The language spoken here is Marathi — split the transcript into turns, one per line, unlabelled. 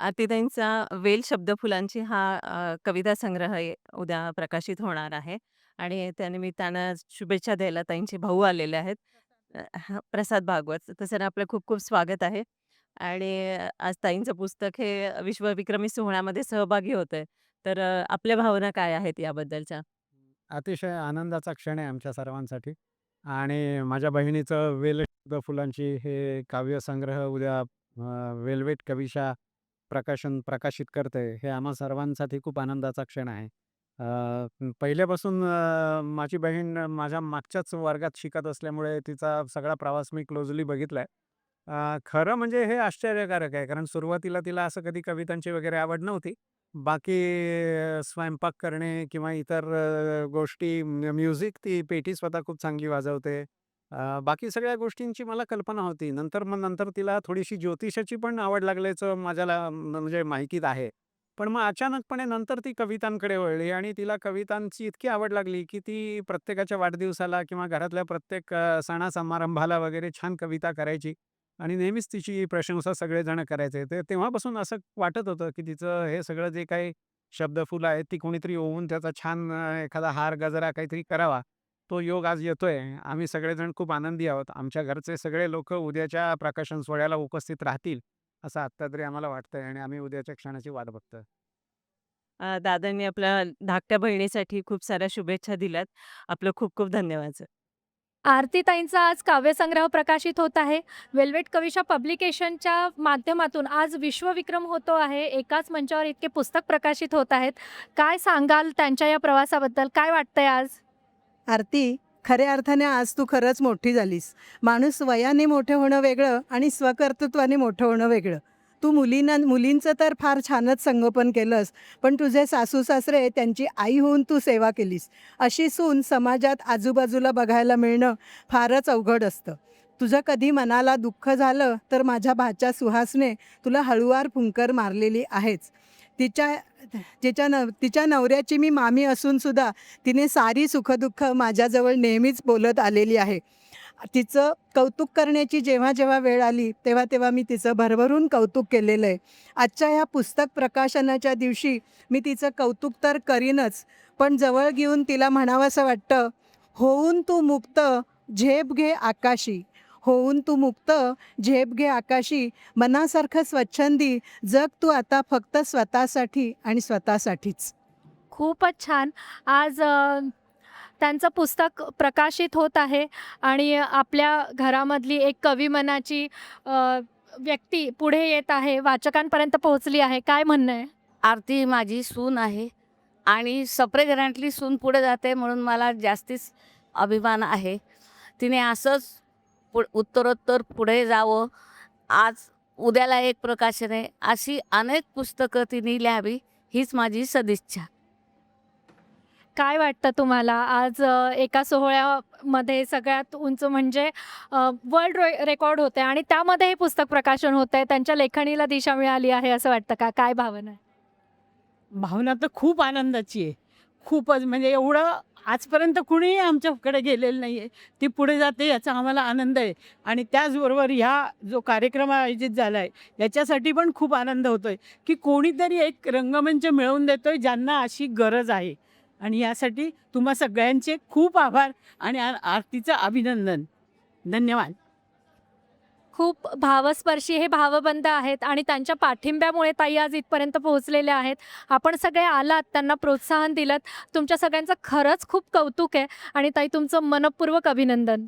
आरतीताईंचा वेल शब्दफुलांची हा कविता संग्रह उद्या प्रकाशित होणार आहे आणि त्यानिमित्तानं शुभेच्छा द्यायला ताईंचे भाऊ आलेले आहेत. हां, प्रसाद भागवत. तर सर आपलं खूप खूप स्वागत आहे आणि आज ताईंचं पुस्तक हे विश्वविक्रमी सोहळ्यामध्ये सहभागी होतंय. तर आपल्या भावना काय आहेत याबद्दलच्या?
अतिशय आनंदाचा क्षण आहे आमच्या सर्वांसाठी आणि माझ्या बहिणीचं वेल फुलांची हे काव्यसंग्रह उद्या वेल्वेट कविशा प्रकाशित करते हे आम्हा सर्वांसाठी खूप आनंदाचा क्षण आहे. पहिल्यापासून माझी बहीण माझ्या मागच्याच वर्गात शिकत असल्यामुळे तिचा सगळा प्रवास मी क्लोजली बघितलाय. खरं म्हणजे हे आश्चर्यकारक आहे कारण सुरुवातीला तिला असं कधी कवितांची वगैरे आवड नव्हती. बाकी स्वयंपाक करणे किंवा इतर गोष्टी म्युझिक ती पेटी स्वतः खूप चांगली वाजवते. बाकी सगळ्या गोष्टींची मला कल्पना होती. नंतर तिला थोडीशी ज्योतिषाची पण आवड लागल्याचं माझ्याला म्हणजे माहितीत आहे. पण मग अचानकपणे नंतर ती कवितांकडे वळली आणि तिला कवितांची इतकी आवड लागली, की ती प्रत्येकाच्या वाढदिवसाला किंवा घरातल्या प्रत्येक सणा-समारंभाला वगैरे छान कविता करायची आणि नेहमीच तिची प्रशंसा सगळेजण करायचे. तर तेव्हापासून असं वाटत होतं, की तिचं हे सगळं जे काही शब्दफुलं आहेत, ती कोणीतरी ओवून त्याचा छान एखादा हार, गजरा काहीतरी करावा. तो योग आज येतोय. आम्ही सगळेजण खूप आनंदी आहोत. आमच्या घरचे सगळे लोकं उद्याच्या प्रकाशन सोहळ्याला उपस्थित राहतील, असं आत्ता तरी आम्हाला वाटतंय आणि आम्ही उद्याच्या क्षणाची वाट बघतोय.
दादांनी आपल्या धाकट्या बहिणीसाठी खूप साऱ्या शुभेच्छा दिल्यात. आपलं खूप खूप धन्यवाद सर.
आरतीताईंचा आज काव्यसंग्रह प्रकाशित होत आहे. वेल्वेट कविशा पब्लिकेशनच्या माध्यमातून आज विश्वविक्रम होतो आहे. एकाच मंचावर इतके पुस्तक प्रकाशित होत आहेत. काय सांगाल त्यांच्या या प्रवासाबद्दल? काय वाटतंय आज?
आरती, खऱ्या अर्थाने आज तू खरंच मोठी झालीस. माणूस वयाने मोठं होणं वेगळं आणि स्वकर्तृत्वाने मोठं होणं वेगळं. तू मुलींचं तर फार छानच संगोपन केलंस, पण तुझे सासू-सासरे त्यांची आई होऊन तू सेवा केलीस. अशी सून समाजात आजूबाजूला बघायला मिळणं फारच अवघड असतं. तुझं कधी मनाला दुःख झालं तर माझ्या भाच्या सुहासने तुला हळूवार फुंकर मारलेली आहेच. तिच्या तिच्या नवऱ्याची मी मामी असून सुद्धा तिने सारी सुखदुःख माझ्याजवळ नेहमीच बोलत आलेली आहे. तिचं कौतुक करण्याची जेव्हा जेव्हा वेळ आली तेव्हा तेव्हा मी तिचं भरभरून कौतुक केलेलं आहे. आजच्या ह्या पुस्तक प्रकाशनाच्या दिवशी मी तिचं कौतुक तर करीनच, पण जवळ घेऊन तिला म्हणावंसं वाटतं, होऊन तू मुक्त, झेप घे आकाशी. होऊन तू मुक्त, झेप घे आकाशी. मनासारखं स्वच्छंदी जग तू आता फक्त स्वतःसाठी आणि स्वतःसाठीच.
खूपच छान. आज त्यांचं पुस्तक प्रकाशित होत आहे आणि आपल्या घरामधली एक कविमनाची व्यक्ती पुढे येत आहे, वाचकांपर्यंत पोहोचली आहे. काय म्हणणं आहे?
आरती माझी सून आहे आणि सप्रे घराण्यातली सून पुढे जाते म्हणून मला जास्तीच अभिमान आहे. तिने असंच उत्तरोत्तर पुढे जावं. आज उद्याला एक प्रकाशन आहे. अशी अनेक पुस्तकं तिने लिहावी हीच माझी सदिच्छा.
काय वाटतं तुम्हाला? आज एका सोहळ्यामध्ये सगळ्यात उंच म्हणजे वर्ल्ड रेकॉर्ड होते आणि त्यामध्ये हे पुस्तक प्रकाशन होतंय. त्यांच्या लेखणीला दिशा मिळाली आहे असं वाटतं का? काय भावना आहे?
भावना तर खूप आनंदाची आहे. खूपच म्हणजे एवढं आजपर्यंत कुणीही आमच्याकडे गेलेलं नाही आहे. ती पुढे जाते याचा आम्हाला आनंद आहे आणि त्याचबरोबर ह्या जो कार्यक्रम आयोजित झाला आहे याच्यासाठी पण खूप आनंद होतो आहे, की कोणीतरी एक रंगमंच मिळवून देतो आहे ज्यांना अशी गरज आहे आणि यासाठी तुम्हा सगळ्यांचे खूप आभार आणि आरतीचं अभिनंदन. धन्यवाद.
खूप भावस्पर्शी हे भावबंध आहेत आणि त्यांच्या पाठिंब्यामुळे ताई आज इथपर्यंत पोहोचलेल्या आहेत. आपण सगळे आलात, त्यांना प्रोत्साहन दिलत. तुमच्या सगळ्यांचं खरंच खूप कौतुक आहे आणि ताई तुमचं मनःपूर्वक अभिनंदन.